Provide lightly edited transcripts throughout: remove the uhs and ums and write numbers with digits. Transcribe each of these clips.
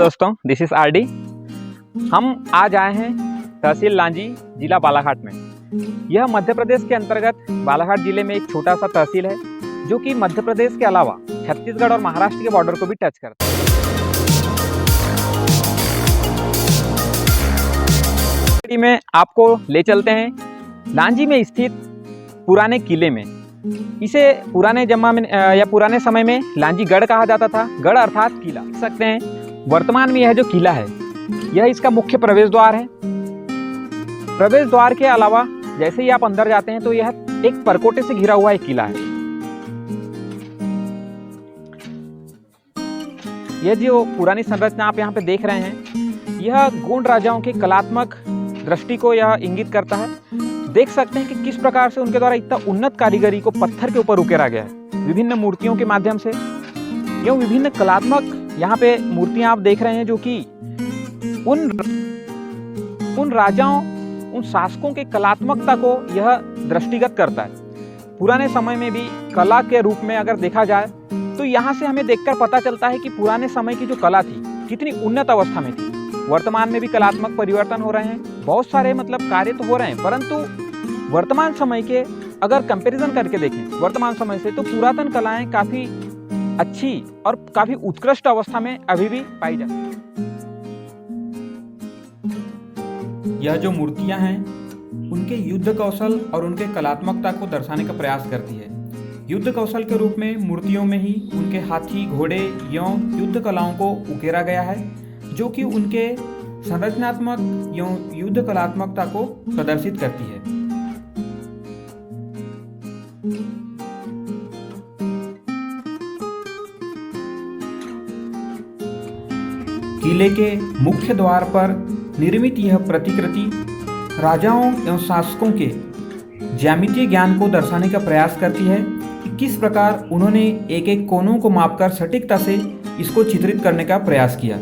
दोस्तों, this is RD. हम आज आए हैं तहसील लांजी, जिला बालाघाट में। यह मध्य प्रदेश के अंतर्गत बालाघाट जिले में एक छोटा सा तहसील है जो कि मध्य प्रदेश के अलावा छत्तीसगढ़ और महाराष्ट्र के बॉर्डर को भी टच करता है। में आपको ले चलते हैं लांजी में स्थित पुराने किले में। इसे पुराने पुराने समय में लांजी गढ़ कहा जाता था। गढ़ अर्थात किला। देख सकते हैं वर्तमान में यह जो किला है यह इसका मुख्य प्रवेश द्वार है। प्रवेश द्वार के अलावा जैसे ही आप अंदर जाते हैं तो यह एक परकोटे से घिरा हुआ एक किला है। यह जो पुरानी संरचना आप यहाँ पे देख रहे हैं यह गोंड राजाओं के कलात्मक दृष्टि को यह इंगित करता है। देख सकते हैं कि किस प्रकार से उनके द्वारा इतना उन्नत कारीगरी को पत्थर के ऊपर उकेरा गया है विभिन्न मूर्तियों के माध्यम से। एवं विभिन्न कलात्मक यहाँ पे मूर्तियां आप देख रहे हैं जो कि उन राजाओं, उन शासकों के कलात्मकता को यह दृष्टिगत करता है। पुराने समय में भी कला के रूप में अगर देखा जाए तो यहाँ से हमें देखकर पता चलता है कि पुराने समय की जो कला थी कितनी उन्नत अवस्था में थी। वर्तमान में भी कलात्मक परिवर्तन हो रहे हैं, बहुत सारे कार्य तो हो रहे हैं, परंतु वर्तमान समय के अगर कंपैरिजन करके देखें वर्तमान समय से तो पुरातन कलाएं काफी अच्छी और काफी उत्कृष्ट अवस्था में अभी भी पाई जाती हैं। यह जो मूर्तियां हैं उनके युद्ध कौशल और उनके कलात्मकता को दर्शाने का प्रयास करती है। युद्ध कौशल के रूप में मूर्तियों में ही उनके हाथी, घोड़े एवं युद्ध कलाओं को उकेरा गया है जो कि उनके संरचनात्मक एवं युद्ध कलात्मकता को प्रदर्शित करती है। किले के मुख्य द्वार पर निर्मित यह प्रतिकृति राजाओं एवं शासकों के ज्यामितीय ज्ञान को दर्शाने का प्रयास करती है कि किस प्रकार उन्होंने एक एक कोनों को मापकर सटीकता से इसको चित्रित करने का प्रयास किया।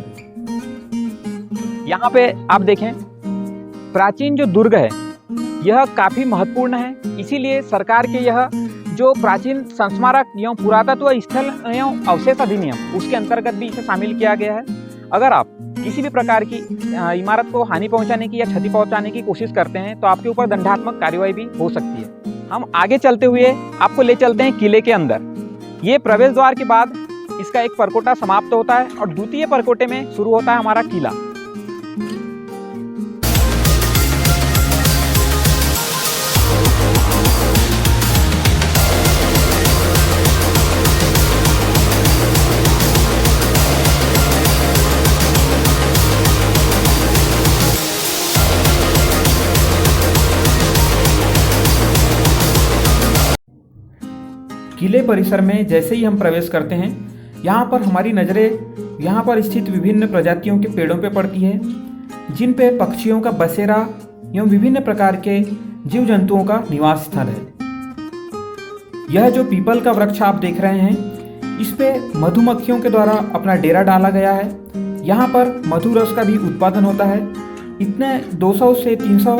यहाँ पे आप देखें प्राचीन जो दुर्ग है यह काफी महत्वपूर्ण है। इसीलिए सरकार के यह जो प्राचीन संस्मारक एवं पुरातत्व स्थल एवं अवशेष अधिनियम उसके अंतर्गत भी इसे शामिल किया गया है। अगर आप किसी भी प्रकार की इमारत को हानि पहुंचाने की या क्षति पहुंचाने की कोशिश करते हैं तो आपके ऊपर दंडात्मक कार्रवाई भी हो सकती है। हम आगे चलते हुए आपको ले चलते हैं किले के अंदर। ये प्रवेश द्वार के बाद इसका एक परकोटा समाप्त होता है और द्वितीय परकोटे में शुरू होता है हमारा किला। किले परिसर में जैसे ही हम प्रवेश करते हैं यहाँ पर हमारी नज़रें यहाँ पर स्थित विभिन्न प्रजातियों के पेड़ों पे पड़ती है जिन पे पक्षियों का बसेरा एवं विभिन्न प्रकार के जीव जंतुओं का निवास स्थल है। यह जो पीपल का वृक्ष आप देख रहे हैं इस पे मधुमक्खियों के द्वारा अपना डेरा डाला गया है। यहाँ पर मधु रस का भी उत्पादन होता है। इतने 200 से 300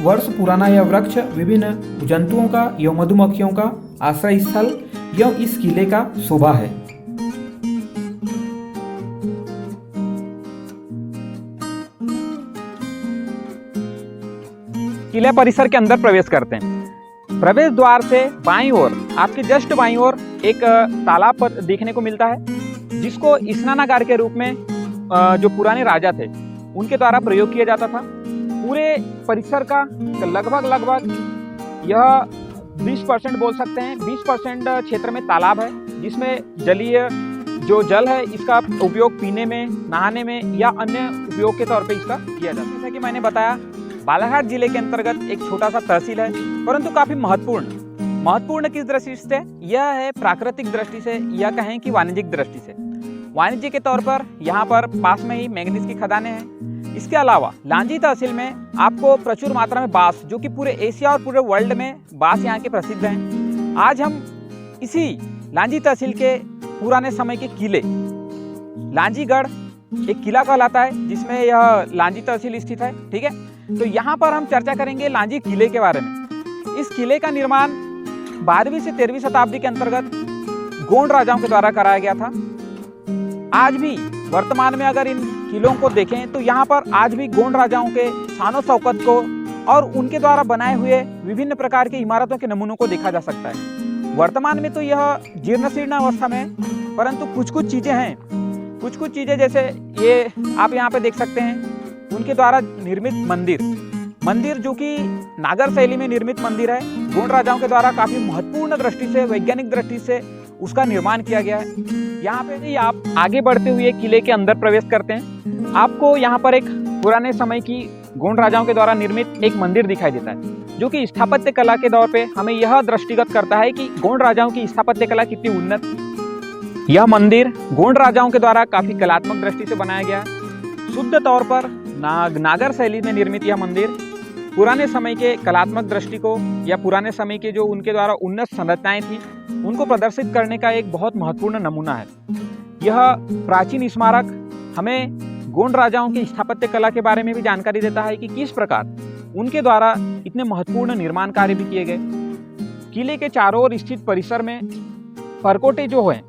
वर्ष पुराना यह वृक्ष विभिन्न जंतुओं का एवं मधुमक्खियों का आश्रय स्थल एवं इस किले का शोभा है। किले परिसर के अंदर प्रवेश करते हैं। प्रवेश द्वार से बाईं ओर आपके जस्ट बाईं ओर एक तालाब पर देखने को मिलता है जिसको स्नानागार के रूप में जो पुराने राजा थे उनके द्वारा प्रयोग किया जाता था। पूरे परिसर का लगभग यह 20% बोल सकते हैं। 20% क्षेत्र में तालाब है जिसमें जलीय जो जल है इसका उपयोग पीने में, नहाने में या अन्य उपयोग के तौर पे इसका किया जाता है। जैसा कि मैंने बताया बालाघाट जिले के अंतर्गत एक छोटा सा तहसील है परंतु काफी महत्वपूर्ण किस दृष्टि से? यह है प्राकृतिक दृष्टि से या कहें कि वाणिज्यिक दृष्टि से। वाणिज्य के तौर पर यहाँ पर पास में ही मैंगनीज की खदानें हैं। इसके अलावा लांजी तहसील में आपको प्रचुर मात्रा में बांस, जो कि पूरे एशिया और पूरे वर्ल्ड में बांस यहाँ के प्रसिद्ध हैं। आज हम इसी लांजी तहसील के पुराने समय के किले, लांजीगढ़ एक किला कहलाता है जिसमें यह लांजी तहसील स्थित है, ठीक है। तो यहाँ पर हम चर्चा करेंगे लांजी किले के बारे में। इस किले का निर्माण 12वीं से 13वीं शताब्दी के अंतर्गत गोंड राजाओं के द्वारा कराया गया था। आज भी वर्तमान में अगर इन किलों को देखें तो यहाँ पर आज भी गोंड राजाओं के शानो शौकत को और उनके द्वारा बनाए हुए विभिन्न प्रकार की इमारतों के नमूनों को देखा जा सकता है। वर्तमान में तो यह जीर्ण शीर्ण अवस्था में है, परंतु कुछ चीज़ें हैं, कुछ चीज़ें जैसे ये आप यहाँ पे देख सकते हैं उनके द्वारा निर्मित मंदिर जो कि नागर शैली में निर्मित मंदिर है। गोंड राजाओं के द्वारा काफ़ी महत्वपूर्ण दृष्टि से, वैज्ञानिक दृष्टि से उसका निर्माण किया गया है। यहाँ पे ही आप आगे बढ़ते हुए किले के अंदर प्रवेश करते हैं, आपको यहाँ पर एक पुराने समय की गोंड राजाओं के द्वारा निर्मित एक मंदिर दिखाई देता है, जो कि स्थापत्य कला के दौर पे हमें यह दृष्टिगत करता है कि गोंड राजाओं की स्थापत्य कला कितनी उन्नत थी। यह मंदिर गोंड राजाओं के द्वारा काफ़ी कलात्मक दृष्टि से बनाया गया है। शुद्ध तौर पर नागर शैली में निर्मित यह मंदिर पुराने समय के कलात्मक दृष्टि को या पुराने समय के जो उनके द्वारा उन्नत संरचनाएं थी उनको प्रदर्शित करने का एक बहुत महत्वपूर्ण नमूना है। यह प्राचीन स्मारक हमें गोंड राजाओं की स्थापत्य कला के बारे में भी जानकारी देता है कि किस प्रकार उनके द्वारा इतने महत्वपूर्ण निर्माण कार्य भी किए गए। किले के चारों ओर स्थित परिसर में परकोटे जो है,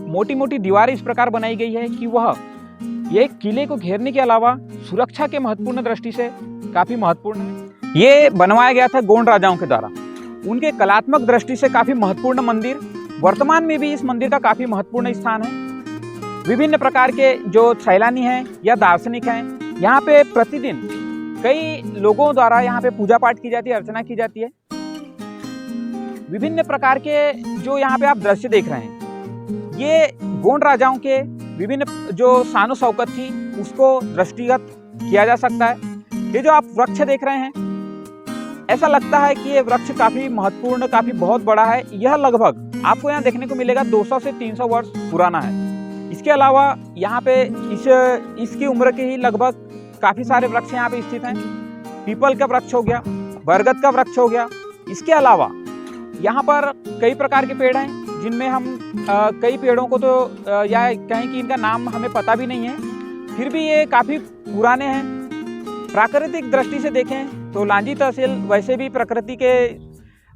मोटी मोटी दीवारें इस प्रकार बनाई गई है कि वह ये किले को घेरने के अलावा सुरक्षा के महत्वपूर्ण दृष्टि से काफ़ी महत्वपूर्ण है। ये बनवाया गया था गोंड राजाओं के द्वारा, उनके कलात्मक दृष्टि से काफ़ी महत्वपूर्ण मंदिर। वर्तमान में भी इस मंदिर का काफ़ी महत्वपूर्ण स्थान है। विभिन्न प्रकार के जो सैलानी हैं या दार्शनिक हैं, यहाँ पे प्रतिदिन कई लोगों द्वारा यहाँ पे पूजा पाठ की जाती है, अर्चना की जाती है। विभिन्न प्रकार के जो यहाँ पे आप दृश्य देख रहे हैं, ये गोंड राजाओं के विभिन्न जो शानो शौकत थी उसको दृष्टिगत किया जा सकता है। ये जो आप वृक्ष देख रहे हैं, ऐसा लगता है कि ये वृक्ष काफ़ी महत्वपूर्ण, काफ़ी बहुत बड़ा है। यह लगभग आपको यहाँ देखने को मिलेगा 200 से 300 वर्ष पुराना है। इसके अलावा यहाँ पे इसकी उम्र के ही लगभग काफ़ी सारे वृक्ष यहाँ पे स्थित हैं। पीपल का वृक्ष हो गया, बरगद का वृक्ष हो गया। इसके अलावा यहाँ पर कई प्रकार के पेड़ हैं जिनमें हम कई पेड़ों को तो या कहें कि इनका नाम हमें पता भी नहीं है, फिर भी ये काफ़ी पुराने हैं। प्राकृतिक दृष्टि से देखें तो लांजी तहसील वैसे भी प्रकृति के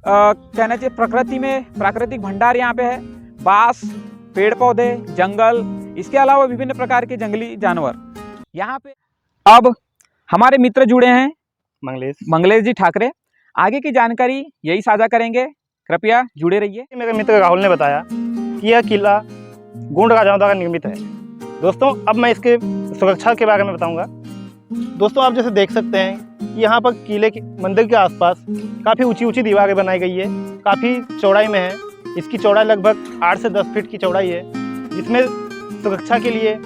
कहना चाहिए प्रकृति में प्राकृतिक भंडार यहाँ पे है। बांस, पेड़ पौधे, जंगल, इसके अलावा विभिन्न प्रकार के जंगली जानवर यहाँ पे। अब हमारे मित्र जुड़े हैं मंगलेश जी ठाकरे, आगे की जानकारी यही साझा करेंगे, कृपया जुड़े रहिए। मेरे मित्र राहुल ने बताया कि यह किला गोंड राजाओं द्वारा निर्मित है। दोस्तों अब मैं इसके सुरक्षा के बारे में बताऊंगा। दोस्तों आप जैसे देख सकते हैं कि यहाँ पर किले के मंदिर के आसपास काफ़ी ऊंची दीवारें बनाई गई है, काफ़ी चौड़ाई में है। इसकी चौड़ाई लगभग 8 से 10 फीट की चौड़ाई है, जिसमें सुरक्षा के लिए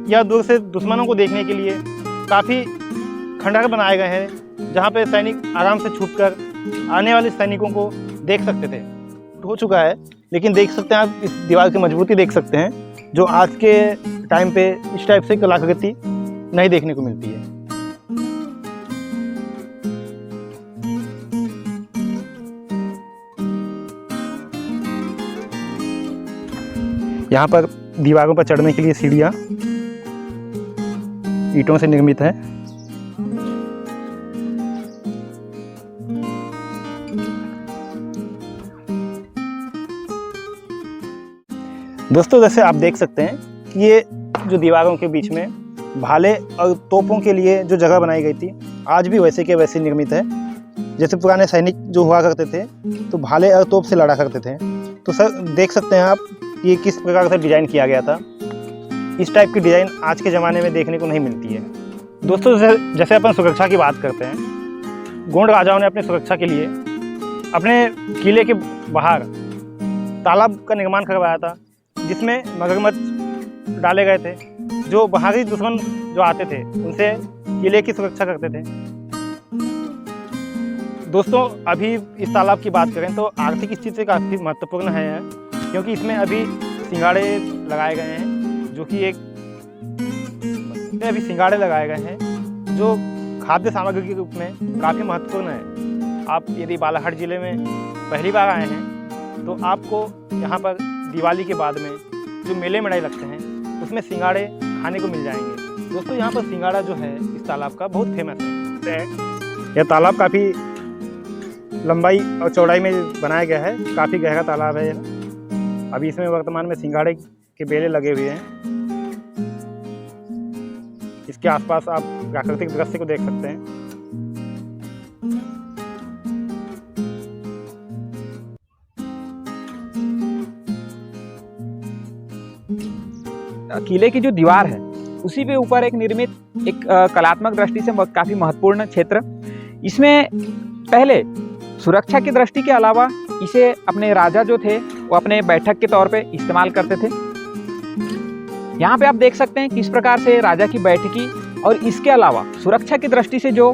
या दूर से दुश्मनों को देखने के लिए काफ़ी खंडहर बनाए गए हैं, जहाँ पे सैनिक आराम से छुपकर आने वाले सैनिकों को देख सकते थे। हो चुका है, लेकिन देख सकते हैं आप इस दीवार की मजबूती देख सकते हैं, जो आज के टाइम पे इस टाइप से कलाकृति नहीं देखने को मिलती है। यहाँ पर दीवारों पर चढ़ने के लिए सीढ़ियाँ ईंटों से निर्मित है। दोस्तों जैसे आप देख सकते हैं कि ये जो दीवारों के बीच में भाले और तोपों के लिए जो जगह बनाई गई थी, आज भी वैसे के वैसे निर्मित है। जैसे पुराने सैनिक जो हुआ करते थे तो भाले और तोप से लड़ा करते थे। तो सर देख सकते हैं आप ये किस प्रकार से डिज़ाइन किया गया था। इस टाइप की डिज़ाइन आज के ज़माने में देखने को नहीं मिलती है। दोस्तों जैसे अपन सुरक्षा की बात करते हैं, गोंड राजाओं ने अपनी सुरक्षा के लिए अपने किले के बाहर तालाब का निर्माण करवाया था, जिसमें मगरमच्छ डाले गए थे, जो बाहरी दुश्मन जो आते थे उनसे किले की सुरक्षा करते थे। दोस्तों अभी इस तालाब की बात करें तो आर्थिक स्थिति से काफ़ी महत्वपूर्ण है, क्योंकि इसमें अभी सिंगाड़े लगाए गए हैं, जो कि अभी सिंगाड़े लगाए गए हैं जो खाद्य सामग्री के रूप में काफ़ी महत्वपूर्ण है। आप यदि बालाघाट ज़िले में पहली बार आए हैं तो आपको यहाँ पर दिवाली के बाद में जो मेले मड़ाई लगते हैं उसमें सिंगाड़े खाने को मिल जाएंगे। दोस्तों यहाँ पर सिंगाड़ा जो है इस तालाब का बहुत फेमस है। यह तालाब काफ़ी लंबाई और चौड़ाई में बनाया गया है, काफ़ी गहरा तालाब है यह। अभी इसमें वर्तमान में सिंगाड़े के बेले लगे हुए हैं। के आसपास आप प्राकृतिक दृश्य को देख सकते हैं। किले की जो दीवार है उसी के ऊपर एक निर्मित एक कलात्मक दृष्टि से काफी महत्वपूर्ण क्षेत्र। इसमें पहले सुरक्षा की दृष्टि के अलावा इसे अपने राजा जो थे वो अपने बैठक के तौर पे इस्तेमाल करते थे। यहाँ पे आप देख सकते हैं किस प्रकार से राजा की बैठकी और इसके अलावा सुरक्षा की दृष्टि से जो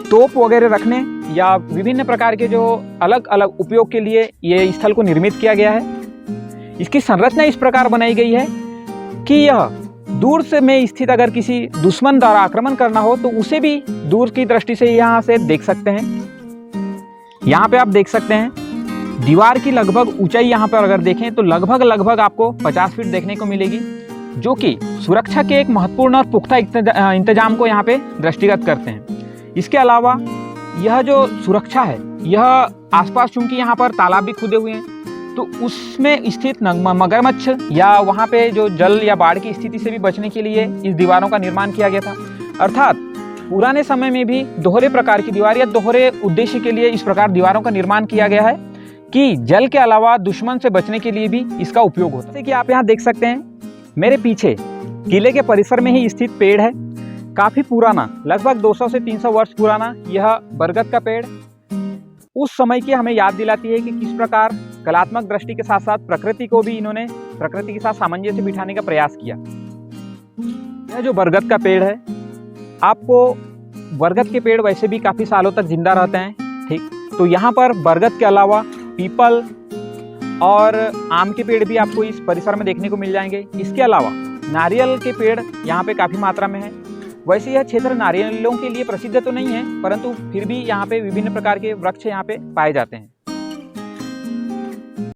तोप वगैरह रखने या विभिन्न प्रकार के जो अलग अलग उपयोग के लिए ये स्थल को निर्मित किया गया है। इसकी संरचना इस प्रकार बनाई गई है कि यह दूर से में स्थित अगर किसी दुश्मन द्वारा आक्रमण करना हो तो उसे भी दूर की दृष्टि से यहाँ से देख सकते हैं। यहाँ पे आप देख सकते हैं दीवार की लगभग ऊंचाई यहाँ पर अगर देखें तो लगभग आपको 50 फीट देखने को मिलेगी, जो कि सुरक्षा के एक महत्वपूर्ण और पुख्ता इंतजाम को यहाँ पे दृष्टिगत करते हैं। इसके अलावा यह जो सुरक्षा है यह आसपास चूंकि यहाँ पर तालाब भी खुदे हुए हैं तो उसमें स्थित मगरमच्छ या वहाँ पे जो जल या बाढ़ की स्थिति से भी बचने के लिए इस दीवारों का निर्माण किया गया था। अर्थात पुराने समय में भी दोहरे प्रकार की दीवार या दोहरे उद्देश्य के लिए इस प्रकार दीवारों का निर्माण किया गया है कि जल के अलावा दुश्मन से बचने के लिए भी इसका उपयोग होता है। जैसे कि आप यहाँ देख सकते हैं मेरे पीछे किले के परिसर में ही स्थित पेड़ है, काफ़ी पुराना, लगभग 200 से 300 वर्ष पुराना यह बरगद का पेड़ उस समय की हमें याद दिलाती है कि किस प्रकार कलात्मक दृष्टि के साथ साथ प्रकृति को भी इन्होंने प्रकृति के साथ सामंजस्य बिठाने का प्रयास किया। यह जो बरगद का पेड़ है, आपको बरगद के पेड़ वैसे भी काफ़ी सालों तक जिंदा रहते हैं, ठीक, तो यहाँ पर बरगद के अलावा पीपल और आम के पेड़ भी आपको इस परिसर में देखने को मिल जाएंगे। इसके अलावा नारियल के पेड़ यहाँ पे काफ़ी मात्रा में है। वैसे यह क्षेत्र नारियलों के लिए प्रसिद्ध तो नहीं है, परंतु फिर भी यहाँ पे विभिन्न प्रकार के वृक्ष यहाँ पे पाए जाते हैं।